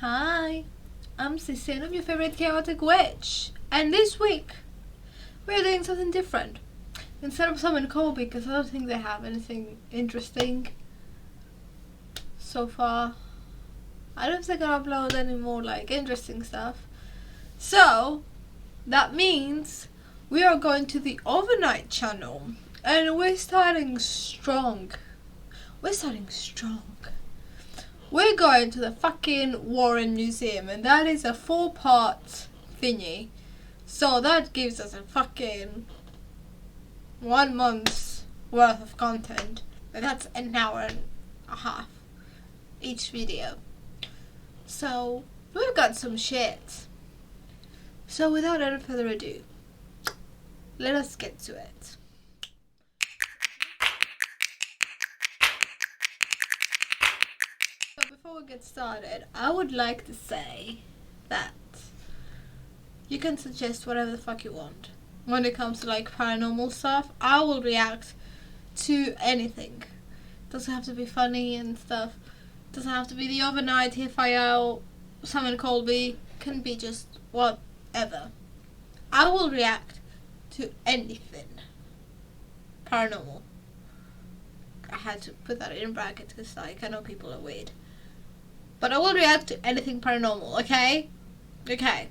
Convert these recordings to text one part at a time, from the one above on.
Hi, I'm Sissy and I'm your favorite chaotic witch. And this week, we're doing something different. Instead of summon 𝐾𝐲, because I don't think they have anything interesting so far. I don't think I'll upload any more like interesting stuff. So, that means we are going to the overnight channel. And we're starting strong. We're going to the fucking Warren Museum, and that is a 4-part thingy. So that gives us a fucking 1 month's worth of content. And that's an hour and a half each video. So we've got some shit. So without any further ado, let us get to it. Before we get started, I would like to say that you can suggest whatever the fuck you want. When it comes to like paranormal stuff, I will react to anything. Doesn't have to be funny and stuff. Doesn't have to be the overnight TFIL, summon 𝐾𝐽, can be just whatever. I will react to anything paranormal. I had to put that in brackets because like I know people are weird. But I will react to anything paranormal, okay? Okay.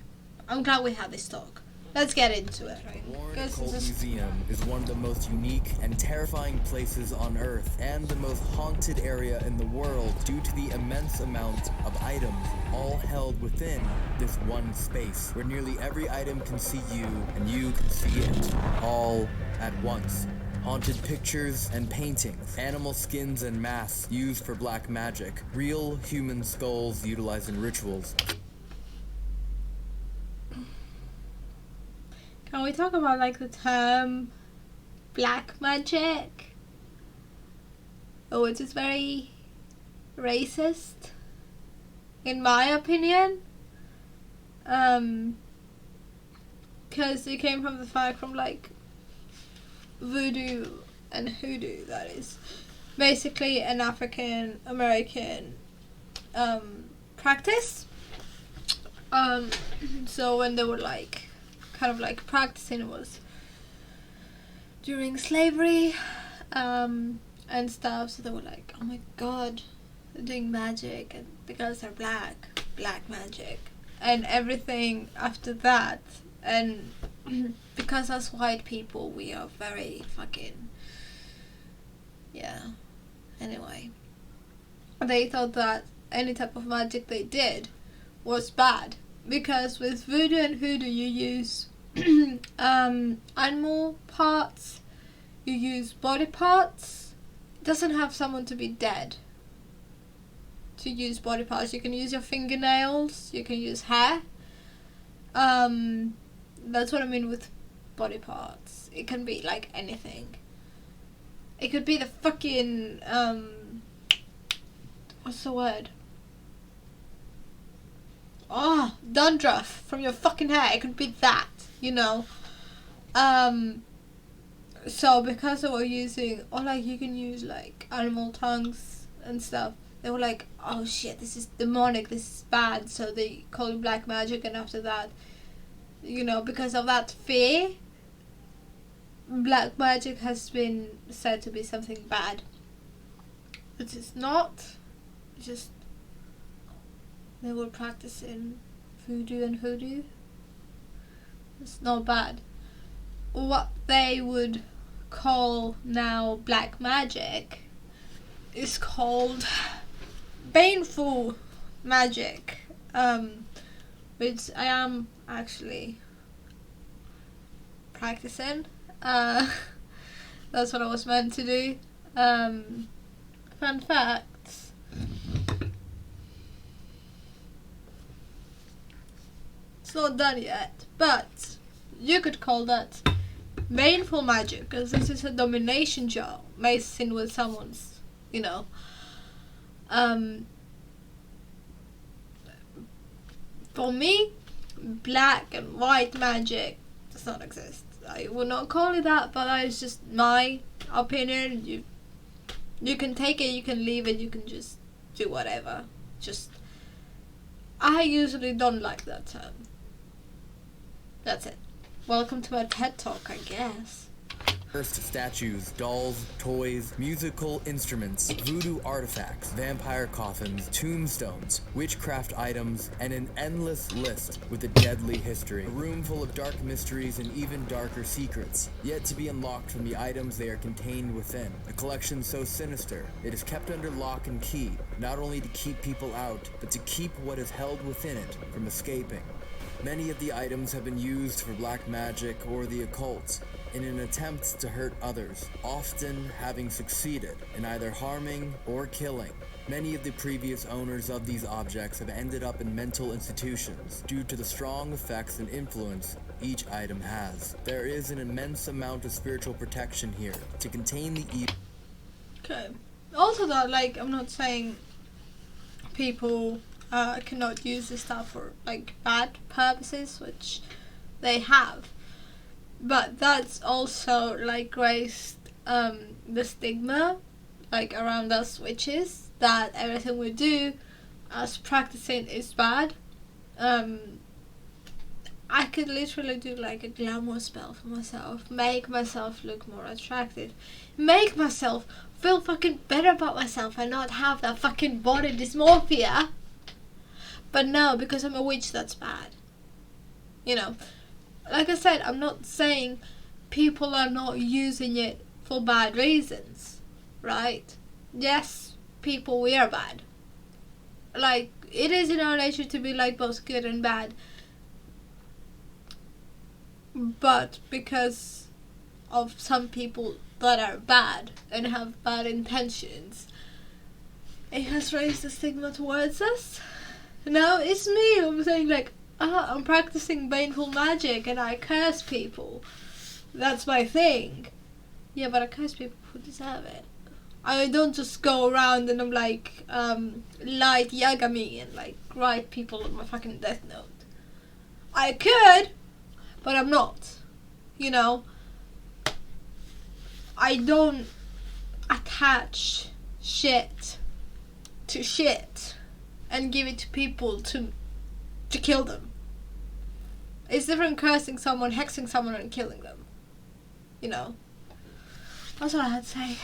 I'm glad we had this talk. Let's get into it. The Warren Occult Museum is one of the most unique and terrifying places on Earth, and the most haunted area in the world due to the immense amount of items all held within this one space, where nearly every item can see you and you can see it all at once. Haunted pictures and paintings, animal skins and masks used for black magic, real human skulls utilized in rituals. Can we talk about like the term black magic? Oh, which is very racist, in my opinion. Because it came from the fact from like voodoo and hoodoo, that is basically an African American practice. So when they were like kind of like practicing, it was during slavery and stuff, so they were like, oh my god, they're doing magic and the girls are black magic and everything after that. And because as white people we are very fucking, yeah, anyway, they thought that any type of magic they did was bad, because with voodoo and hoodoo you use animal parts, you use body parts. It doesn't have someone to be dead to use body parts. You can use your fingernails, you can use hair. That's what I mean with body parts. It can be like anything. It could be the fucking what's the word? Oh, dandruff from your fucking hair. It could be that, you know. So because they were using, or like you can use like animal tongues and stuff, they were like, oh shit, this is demonic, this is bad, so they called it black magic. And after that, you know, because of that fear, black magic has been said to be something bad. It is not. Just they were practicing voodoo and hoodoo. It's not bad. What they would call now black magic is called baneful magic, which I am actually practicing. That's what I was meant to do. Fun facts. It's not done yet, but you could call that baneful magic, because this is a domination job, messing with someone's, you know. For me, black and white magic does not exist. I would not call it that, but that is just my opinion. You can take it, you can leave it, you can just do whatever. Just, I I usually don't like that term. That's it. Welcome to my TED Talk, I guess. Cursed statues, dolls, toys, musical instruments, voodoo artifacts, vampire coffins, tombstones, witchcraft items, and an endless list with a deadly history. A room full of dark mysteries and even darker secrets, yet to be unlocked from the items they are contained within. A collection so sinister, it is kept under lock and key, not only to keep people out, but to keep what is held within it from escaping. Many of the items have been used for black magic or the occult, in an attempt to hurt others, often having succeeded in either harming or killing. Many of the previous owners of these objects have ended up in mental institutions due to the strong effects and influence each item has. There is an immense amount of spiritual protection here to contain the evil. Okay. Also though, like, I'm not saying people cannot use this stuff for, like, bad purposes, which they have. But that's also, like, raised the stigma, like, around us witches, that everything we do as practicing is bad. I could literally do, like, a glamour spell for myself, make myself look more attractive, make myself feel fucking better about myself and not have that fucking body dysmorphia. But no, because I'm a witch, that's bad. You know? Like I said, I'm not saying people are not using it for bad reasons, right? Yes, people, we are bad. Like, it is in our nature to be, like, both good and bad. But because of some people that are bad and have bad intentions, it has raised the stigma towards us. Now it's me who's saying, like, I'm practicing baneful magic and I curse people. That's my thing. Yeah, but I curse people who deserve it. I don't just go around and I'm like, light Yagami and, like, write people on my fucking death note. I could, but I'm not. You know? I don't attach shit to shit and give it to people to kill them. It's different cursing someone, hexing someone, and killing them. You know? That's what I had to say.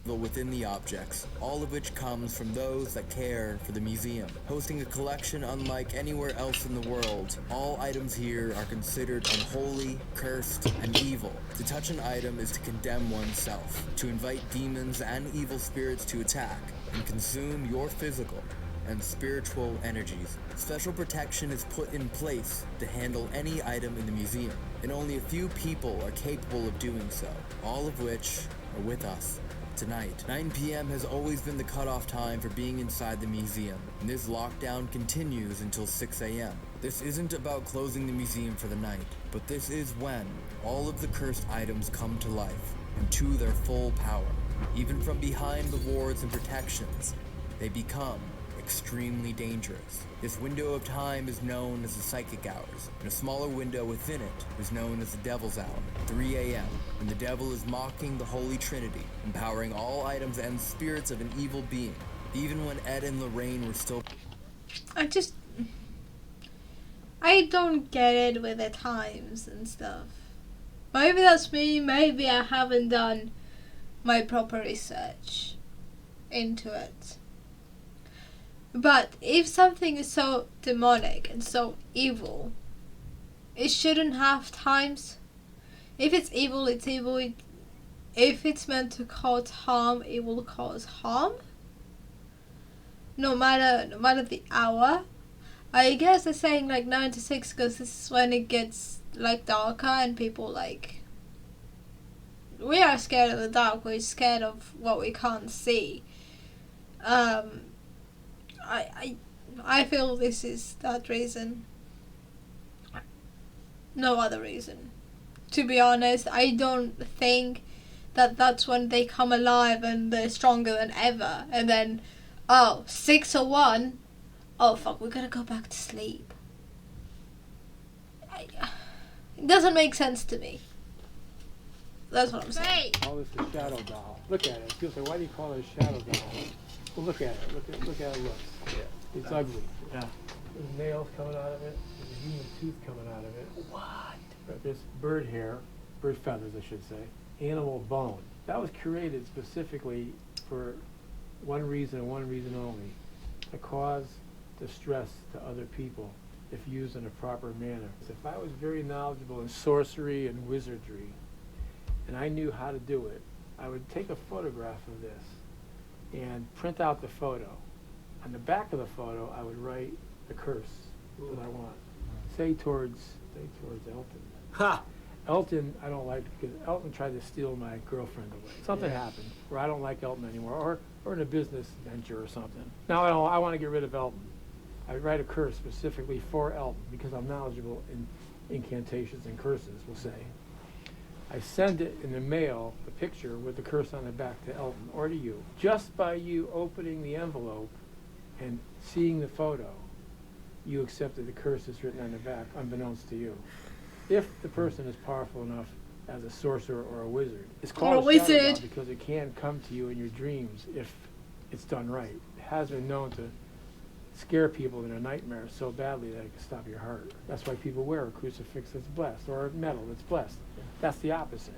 Within the objects, all of which comes from those that care for the museum. Hosting a collection unlike anywhere else in the world, all items here are considered unholy, cursed, and evil. To touch an item is to condemn oneself, to invite demons and evil spirits to attack and consume your physical and spiritual energies. Special protection is put in place to handle any item in the museum, and only a few people are capable of doing so, all of which are with us tonight. 9 p.m. has always been the cutoff time for being inside the museum, and this lockdown continues until 6 a.m. This isn't about closing the museum for the night, but this is when all of the cursed items come to life and to their full power. Even from behind the wards and protections, they become extremely dangerous. This window of time is known as the psychic hours, and a smaller window within it is known as the devil's hour, 3 a.m., when the devil is mocking the Holy Trinity, empowering all items and spirits of an evil being. Even when Ed and Lorraine were still... I don't get it with the times and stuff. Maybe that's me, maybe I haven't done my proper research into it. But if something is so demonic and so evil, it shouldn't have times. If it's evil, it's evil. If it's meant to cause harm, it will cause harm. No matter the hour. I guess they're saying like 9 to 6 because this is when it gets like darker and people like... We are scared of the dark. We're scared of what we can't see. I feel this is that reason. No other reason. To be honest, I don't think that that's when they come alive and they're stronger than ever. And then, 6:01, oh fuck, we gotta go back to sleep. It doesn't make sense to me. That's what I'm saying. Call this a shadow doll. Look at it. People say, why do you call it a shadow doll? Well, look at it. Look at it looks. Yeah. It's ugly. Yeah. There's nails coming out of it. There's a human tooth coming out of it. What? But there's bird hair, bird feathers, I should say, animal bone. That was created specifically for one reason and one reason only: to cause distress to other people if used in a proper manner. If I was very knowledgeable in sorcery and wizardry, and I knew how to do it, I would take a photograph of this and print out the photo. On the back of the photo, I would write the curse that I want. Say towards Elton. Ha! Elton, I don't like, because Elton tried to steal my girlfriend away. Something happened where I don't like Elton anymore, or in a business venture or something. Now I want to get rid of Elton. I write a curse specifically for Elton because I'm knowledgeable in incantations and curses, we'll say. I send it in the mail, the picture with the curse on the back, to Elton or to you. Just by you opening the envelope and seeing the photo, you accepted the curse that's written on the back, unbeknownst to you. If the person is powerful enough as a sorcerer or a wizard. It's called a shadow doll because it can come to you in your dreams if it's done right. It has been known to scare people in a nightmare so badly that it can stop your heart. That's why people wear a crucifix that's blessed, or a medal that's blessed. That's the opposite.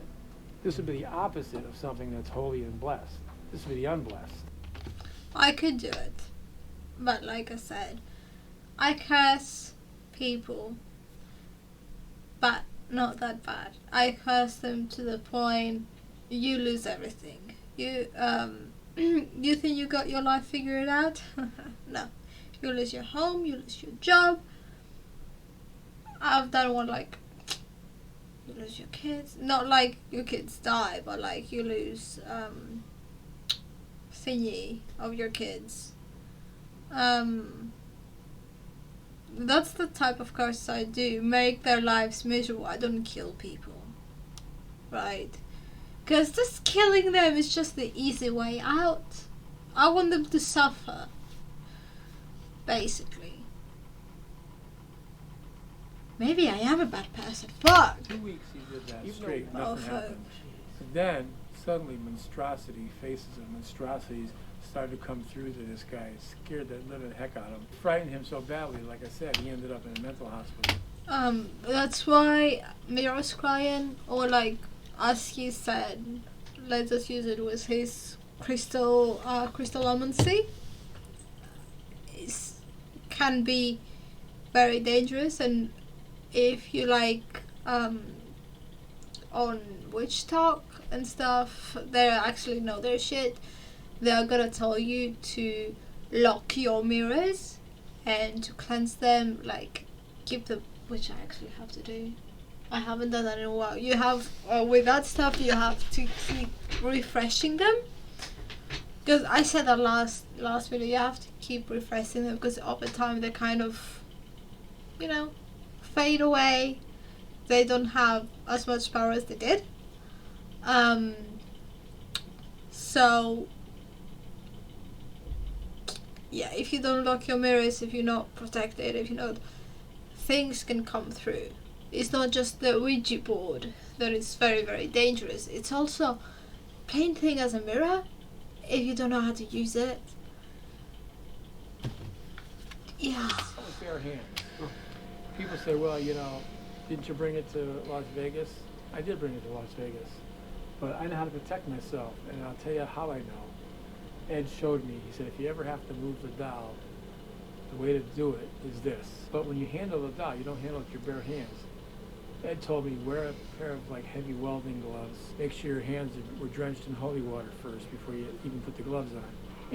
This would be the opposite of something that's holy and blessed. This would be the unblessed. I could do it, but like I said, I curse people, but not that bad. I curse them to the point you lose everything. You you think you got your life figured out? No. You lose your home, you lose your job. I've done one like you lose your kids. Not like your kids die, but like you lose thingy of your kids. That's the type of curse I do. Make their lives miserable. I don't kill people. Right? Because just killing them is just the easy way out. I want them to suffer. Basically. Maybe I am a bad person. Fuck! 2 weeks he did that straight, nothing fuck. happened. And then, suddenly, monstrosity, faces of monstrosities started to come through to this guy. It scared the living heck out of him. Frightened him so badly, like I said, he ended up in a mental hospital. That's why Mirror's client, or like, as he said, let's just use it with his crystallomancy, can be very dangerous. And if you like on witch talk and stuff, they actually know their shit. They're gonna tell you to lock your mirrors and to cleanse them, like keep them, which I actually have to do. I haven't done that in a while. You have with that stuff you have to keep refreshing them. Because I said that last video, you have to keep refreshing them because over time they kind of, you know, fade away. They don't have as much power as they did. So yeah, if you don't lock your mirrors, if you're not protected, if you know, things can come through. It's not just the Ouija board that is very, very dangerous. It's also plain thing as a mirror. If you don't know how to use it, yeah. With bare hands. People say, well, you know, didn't you bring it to Las Vegas? I did bring it to Las Vegas. But I know how to protect myself, and I'll tell you how I know. Ed showed me. He said, if you ever have to move the doll, the way to do it is this. But when you handle the doll, you don't handle it with your bare hands. Ed told me, wear a pair of like heavy welding gloves. Make sure your hands were drenched in holy water first before you even put the gloves on.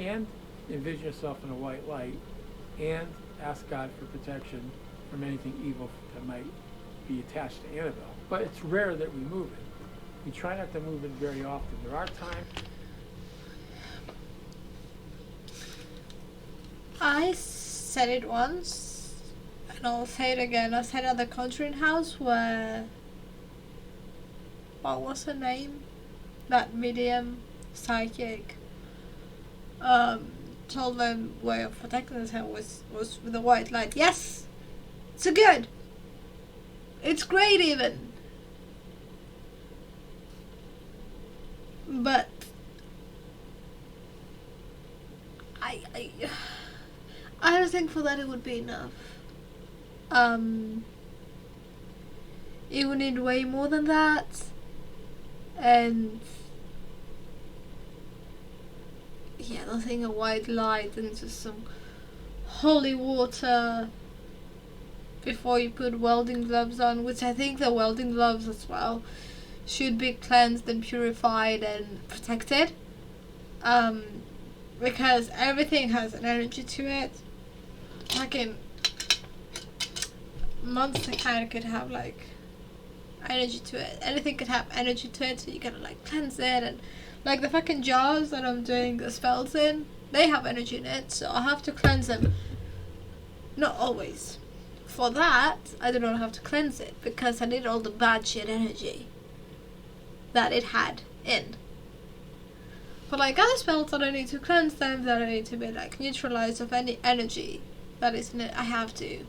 And envision yourself in a white light, and ask God for protection from anything evil that might be attached to Annabelle. But it's rare that we move it. We try not to move it very often. There are times. I said it once, and I'll say it again. I said at the Conjuring House where, what was her name? That medium, psychic, told them way of protecting themselves was with a white light. Yes, it's so good. It's great even. But I don't think for that it would be enough. It would need way more than that. And yeah, nothing a white light and just some holy water before you put welding gloves on, which I think the welding gloves as well should be cleansed and purified and protected, because everything has an energy to it. Like in monster kind could have like energy to it. Anything could have energy to it, so you gotta like cleanse it. And like the fucking jars that I'm doing the spells in, they have energy in it, so I have to cleanse them. Not always. For that, I do not have to cleanse it because I need all the bad shit energy that it had in. But like other spells that I need to cleanse them, that I need to be like neutralized of any energy that is in it, I have to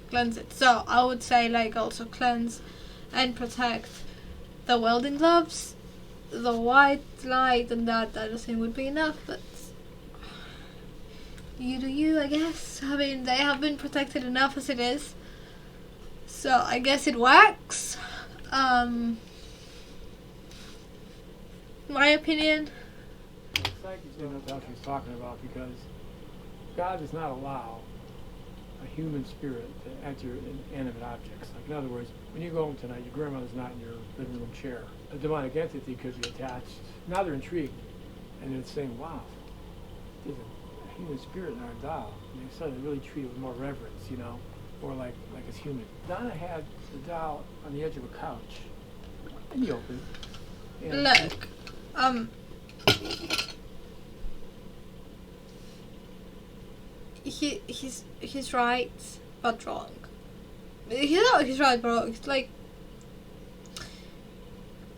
cleanse it. So I would say like also cleanse and protect the welding gloves, the white light, and that I don't think would be enough, but you do you, I guess. I mean, they have been protected enough as it is, so I guess it works. My opinion. The psychics didn't know what she was talking about, because God does not allow a human spirit to enter inanimate objects. Like, in other words, when you go home tonight, your grandmother's not in your living room chair. A demonic entity could be attached. Now they're intrigued, and they're saying, wow, there's a human spirit in our doll. And they suddenly really treat it with more reverence, you know, or like it's human. Donna had the doll on the edge of a couch in the open. And look, he's right but wrong. He's right but wrong. It's like,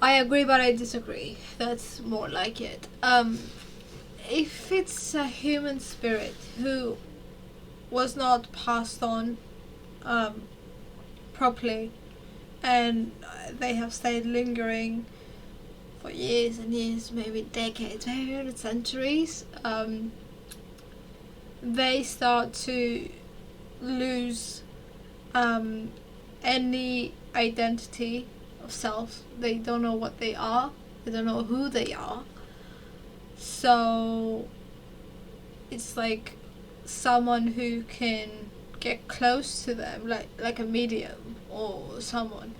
I agree but I disagree. That's more like it. If it's a human spirit who was not passed on properly, and they have stayed lingering for years and years, maybe decades, maybe even centuries, they start to lose any identity of self. They don't know what they are. They don't know who they are. So it's like someone who can get close to them, like a medium or someone.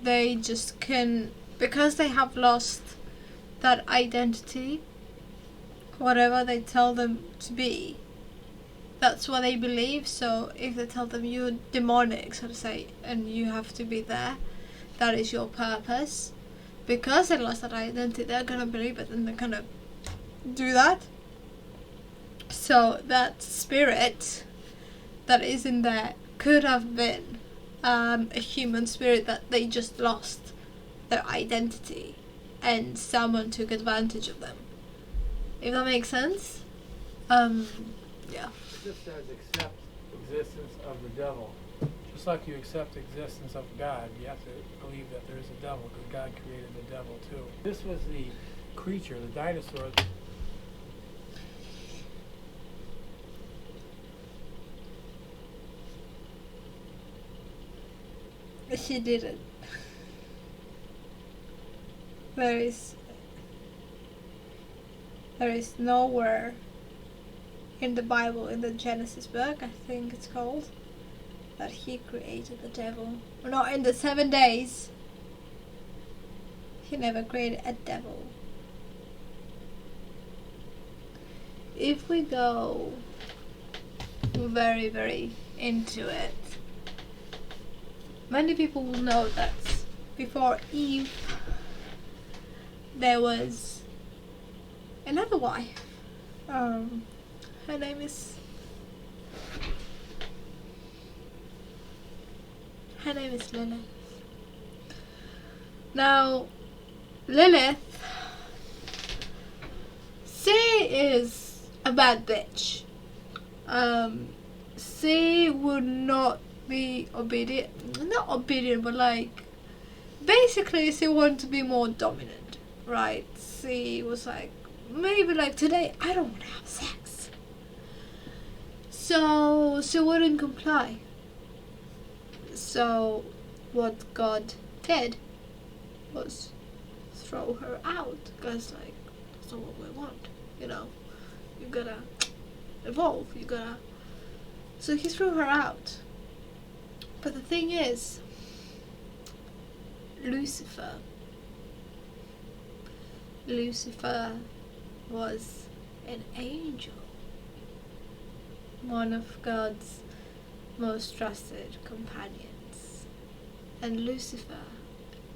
They just can, because they have lost that identity, whatever they tell them to be, that's what they believe. So if they tell them you're demonic, so to say, and you have to be there, that is your purpose, because they lost that identity, they're gonna believe it and they're gonna do that. So that spirit that is in there could have been a human spirit that they just lost their identity and someone took advantage of them, if that makes sense. Yeah. It just says accept existence of the devil. Just like you accept the existence of God, you have to believe that there is a devil, because God created the devil too. This was the creature, the dinosaur. She didn't. There is nowhere in the Bible, in the Genesis book, I think it's called, that he created the devil. Not in the 7 days. He never created a devil. If we go very, very into it, many people will know that before Eve, there was another wife. Her name is Lilith. Now, Lilith, she is a bad bitch. She would not be not obedient, but like, basically she wanted to be more dominant, right? She was like, maybe like, today I don't want to have sex. So she wouldn't comply. So what God did was throw her out, because like, that's not what we want, you know. You gotta evolve, you gotta. So he threw her out. But the thing is, Lucifer was an angel, one of God's most trusted companions. And Lucifer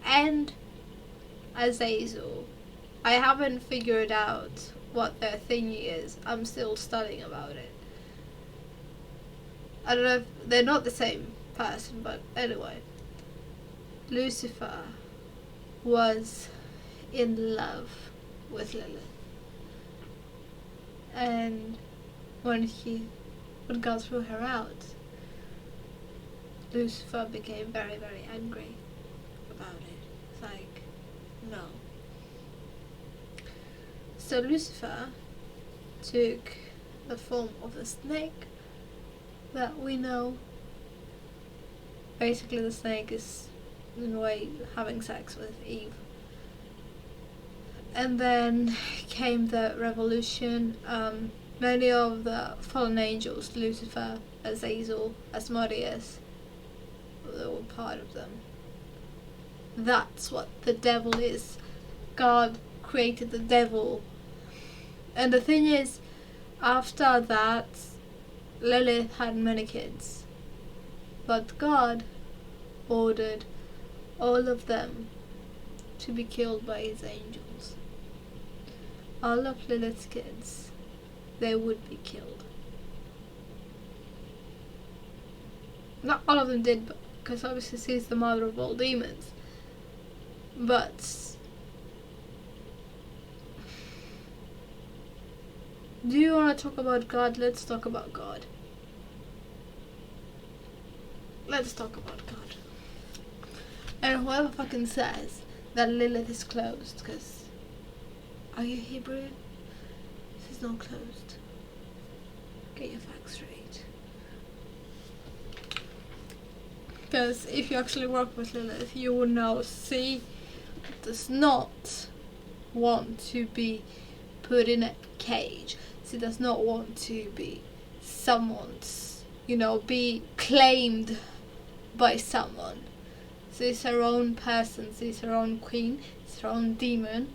and 𝐼𝐸𝐴𝐵, I haven't figured out what their thingy is. I'm still studying about it. I don't know if they're not the same person, but anyway. Lucifer was in love with Lilith. And when God threw her out, Lucifer became very, very angry about it. It's like, no. So Lucifer took the form of a snake that we know. Basically the snake is in a way having sex with Eve. And then came the revolution. Many of the fallen angels, Lucifer, Azazel, Asmodeus, they were part of them. That's what the devil is. God created the devil. And the thing is, after that, Lilith had many kids. But God ordered all of them to be killed by his angels. All of Lilith's kids, they would be killed. Not all of them did, because obviously she's the mother of all demons. But do you want to talk about God? Let's talk about God. Let's talk about God. And whoever fucking says that Lilith is closed, because are you Hebrew? She's not closed. Get your facts straight. Because if you actually work with Lilith, you will know she does not want to be put in a cage. She does not want to be someone's, be claimed by someone. She's her own person, she's her own queen, she's her own demon,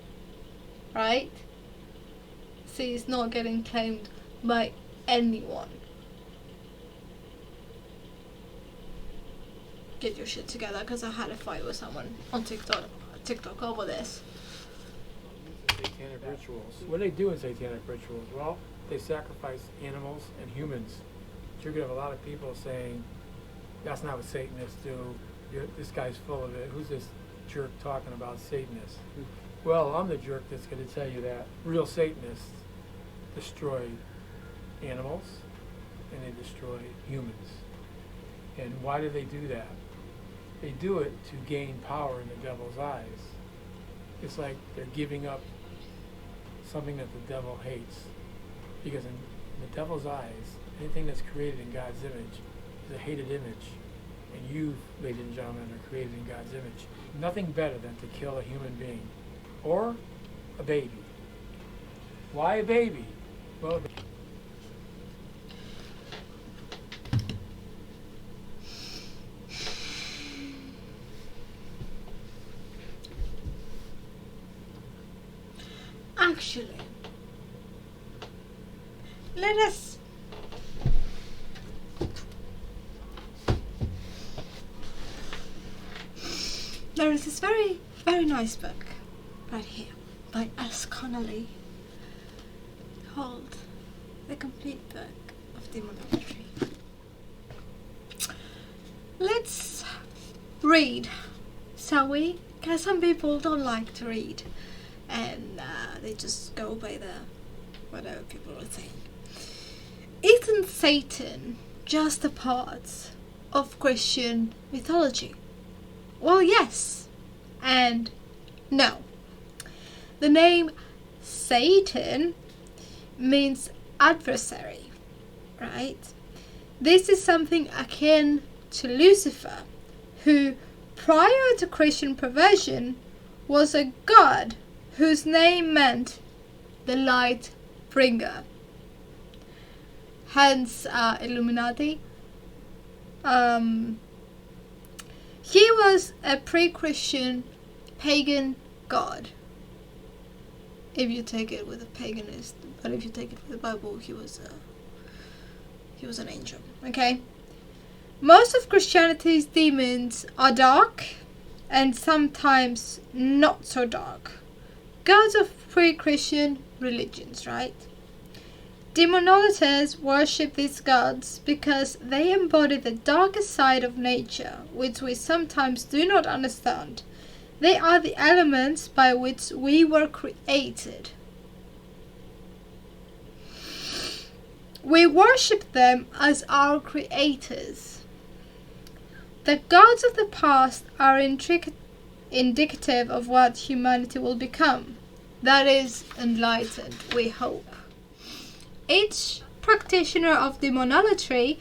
right? She's not getting claimed by anyone. Get your shit together, because I had a fight with someone on TikTok over this. Satanic rituals. What do they do in satanic rituals? Well, they sacrifice animals and humans. But you're going to have a lot of people saying, that's not what Satanists do. This guy's full of it. Who's this jerk talking about Satanists? Well, I'm the jerk that's going to tell you that real Satanists destroy animals and they destroy humans. And why do they do that? They do it to gain power in the devil's eyes. It's like they're giving up something that the devil hates. Because in the devil's eyes, anything that's created in God's image is a hated image. And you, ladies and gentlemen, are created in God's image. Nothing better than to kill a human being or a baby. Why a baby? Well, actually, let us there is this very, very nice book right here by S. Connolly called The Complete Book of Demonology. Let's read, shall we? Because some people don't like to read and they just go by the whatever people are saying. Isn't Satan just a part of Christian mythology? Well, yes and no. The name Satan means adversary, right? This is something akin to Lucifer, who, prior to Christian perversion, was a god whose name meant the light bringer. Hence, Illuminati. He was a pre-Christian pagan god. If you take it with a paganist, but if you take it with the Bible, he was an angel. Okay. Most of Christianity's demons are dark, and sometimes not so dark. Gods of pre-Christian religions, right? Demonolators worship these gods because they embody the darkest side of nature, which we sometimes do not understand. They are the elements by which we were created. We worship them as our creators. The gods of the past are indicative of what humanity will become. That is enlightened, we hope. Each practitioner of demonolatry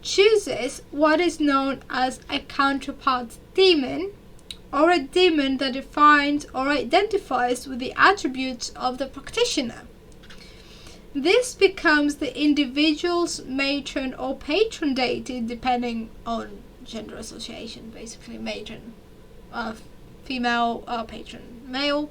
chooses what is known as a counterpart demon, or a demon that defines or identifies with the attributes of the practitioner. This becomes the individual's matron or patron deity, depending on gender association. Basically, matron female, patron male.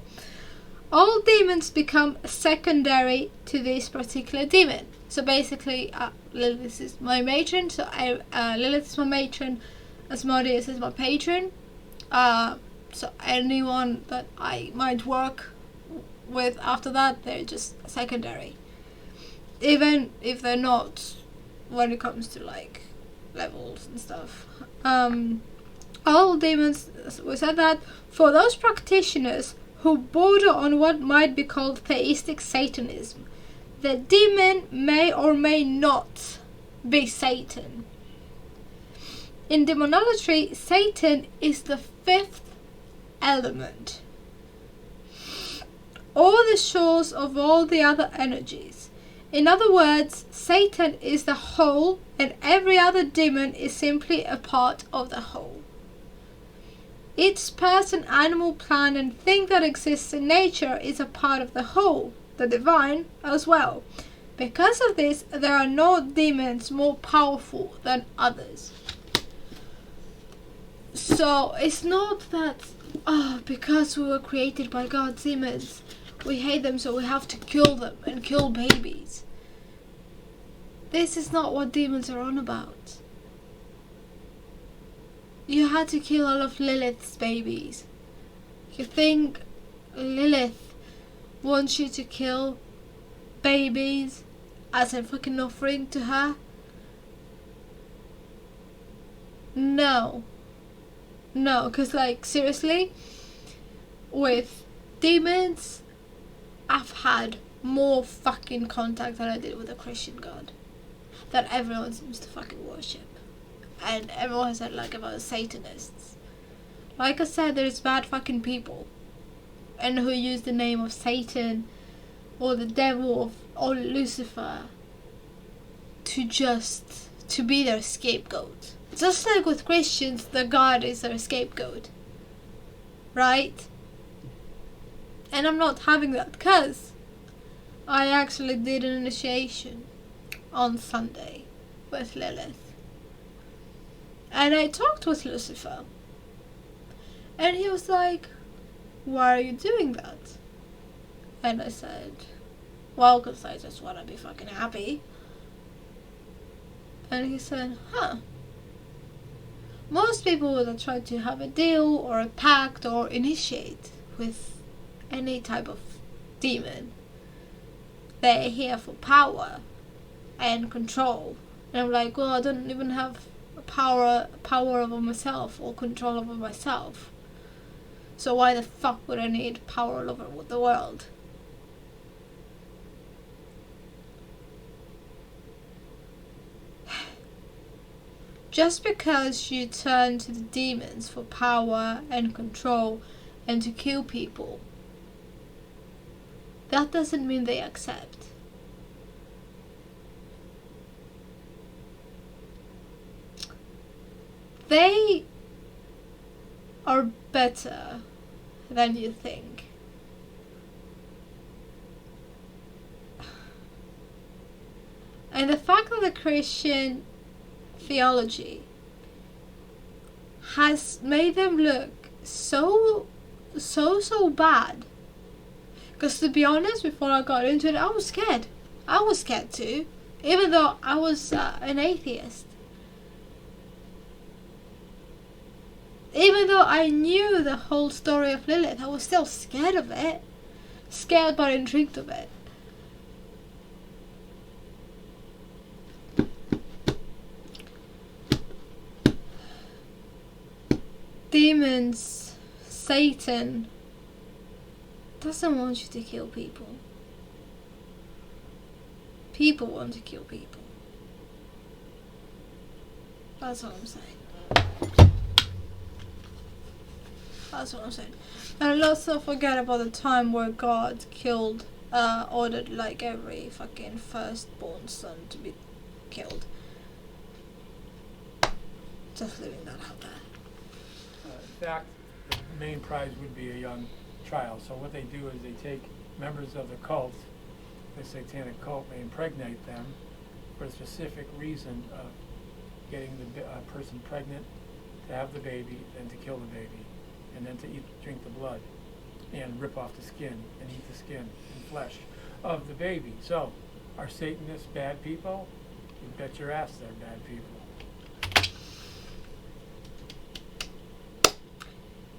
All demons become secondary to this particular demon. So basically, Lilith is my matron, so Lilith is my matron, Asmodeus is my patron. So anyone that I might work with after that, they're just secondary. Even if they're not, when it comes to like levels and stuff. All demons, we said that, for those practitioners who border on what might be called theistic Satanism, the demon may or may not be Satan. In demonolatry, Satan is the fifth element, or the source of all the other energies. In other words, Satan is the whole, and every other demon is simply a part of the whole. Each person, animal, plant, and thing that exists in nature is a part of the whole, the divine as well. Because of this, there are no demons more powerful than others. So it's not that, because we were created by God's demons, we hate them, so we have to kill them and kill babies. This is not what demons are on about. You had to kill all of Lilith's babies. You think Lilith wants you to kill babies as a fucking offering to her? No. No, because like seriously, with demons, I've had more fucking contact than I did with a Christian god that everyone seems to fucking worship. And everyone has said like about Satanists. Like I said, there's bad fucking people, and who use the name of Satan or the devil or Lucifer to be their scapegoat. Just like with Christians, the God is their scapegoat, right? And I'm not having that, because I actually did an initiation on Sunday with Lilith. And I talked with Lucifer. And he was like, why are you doing that? And I said, well, because I just want to be fucking happy. And he said, most people that try to have a deal or a pact or initiate with any type of demon, they're here for power and control. And I'm like, well, I don't even have power over myself or control over myself. So why the fuck would I need power over the world? Just because you turn to the demons for power and control and to kill people, that doesn't mean they accept. they are better than you think. And the fact that the Christian theology has made them look so bad. Because to be honest, before I got into it, I was scared. I was scared too, even though I was an atheist. Even though I knew the whole story of Lilith, I was still scared of it. Scared but intrigued of it. Demons, Satan doesn't want you to kill people. People want to kill people. That's what I'm saying. That's what I'm saying. And let's not forget about the time where God killed, ordered like every fucking firstborn son to be killed. Just leaving that out there. In fact, the main prize would be a young child. So what they do is they take members of the cult, the satanic cult, they impregnate them for a specific reason of getting the person pregnant, to have the baby, then to kill the baby, and then to drink the blood and rip off the skin and eat the skin and flesh of the baby. So, are Satanists bad people? You bet your ass they're bad people.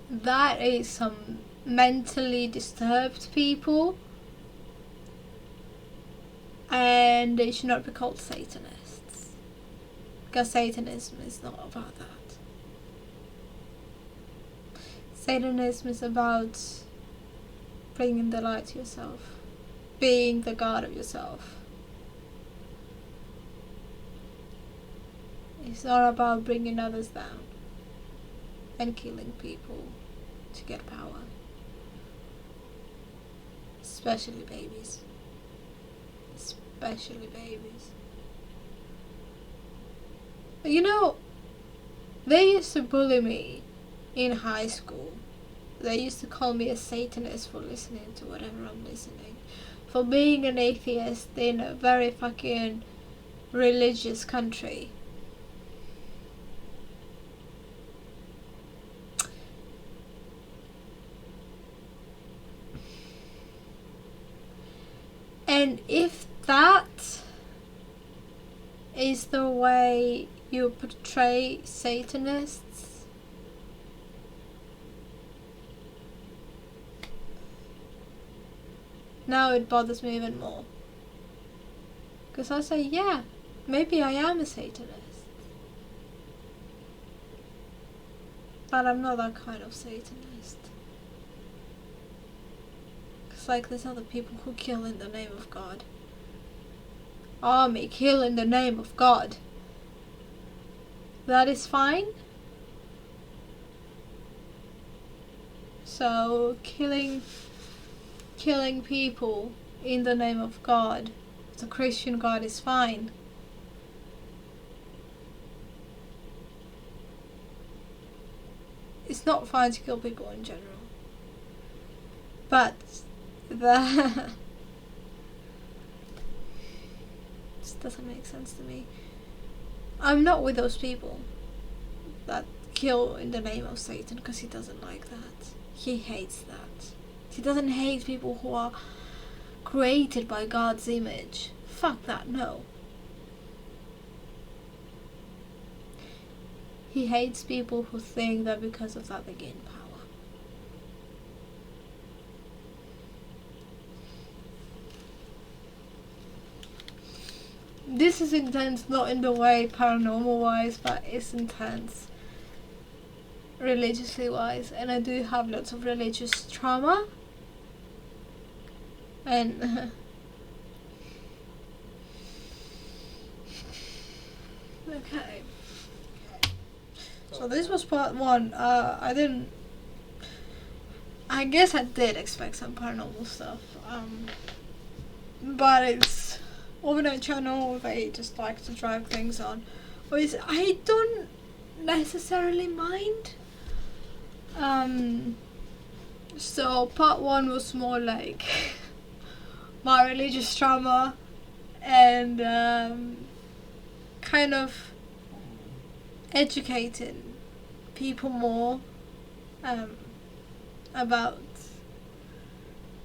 That is some mentally disturbed people, and they should not be called Satanists, because Satanism is not about that. Satanism is about bringing the light to yourself, being the god of yourself. It's not about bringing others down and killing people to get power, especially babies. Especially babies. You know, they used to bully me in high school. They used to call me a Satanist for listening to whatever I'm listening, for being an atheist in a very fucking religious country. And if that is the way you portray Satanists, now it bothers me even more. Because I say, yeah, maybe I am a Satanist, but I'm not that kind of Satanist. Like there's other people who kill in the name of God. Army kill in the name of God. That is fine. So killing people in the name of God, the Christian God, is fine. It's not fine to kill people in general. But this doesn't make sense to me. I'm not with those people that kill in the name of Satan, because he doesn't like that. He hates that. He doesn't hate people who are created by God's image. Fuck that, no. He hates people who think that because of that they gain power. This is intense, not in the way paranormal wise, but it's intense religiously wise, and I do have lots of religious trauma, and okay. So this was part one. I guess I did expect some paranormal stuff, but it's overnight channel. They just like to drag things on. I don't necessarily mind. So part 1 was more like my religious trauma and kind of educating people more about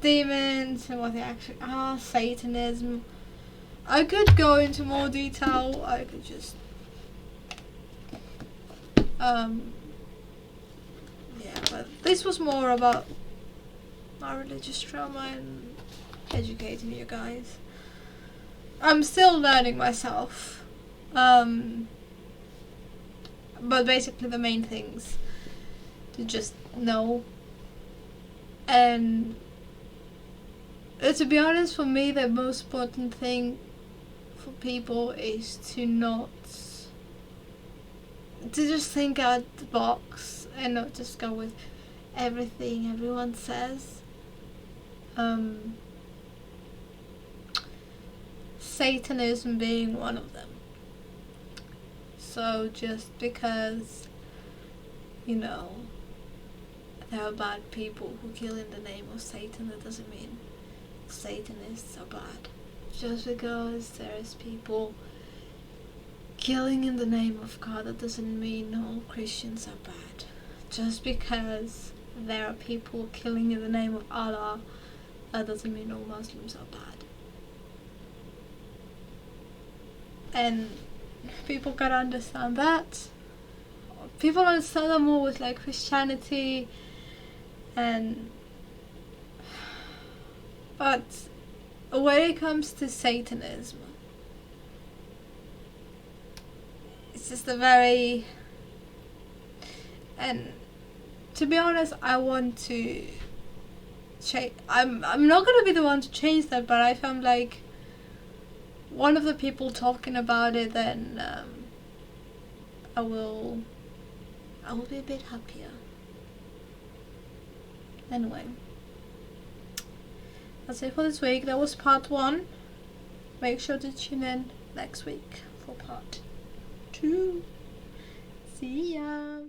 demons and what they actually are, Satanism. I could go into more detail, I could just yeah, but this was more about my religious trauma and educating you guys. I'm still learning myself, but basically the main things to just know. And to be honest, for me the most important thing for people is to just think out the box and not just go with everything everyone says. Satanism being one of them. So just because, you know, there are bad people who kill in the name of Satan, that doesn't mean Satanists are bad. Just because there's people killing in the name of God, that doesn't mean all Christians are bad. Just because there are people killing in the name of Allah, that doesn't mean all Muslims are bad. And people gotta understand that. People understand that more with like Christianity but when it comes to Satanism, it's just a very, and to be honest, I want to change. I'm not gonna be the one to change that, but if I'm like one of the people talking about it, then I will be a bit happier. Anyway, that's it for this week. That was part 1. Make sure to tune in next week for part 2. See ya.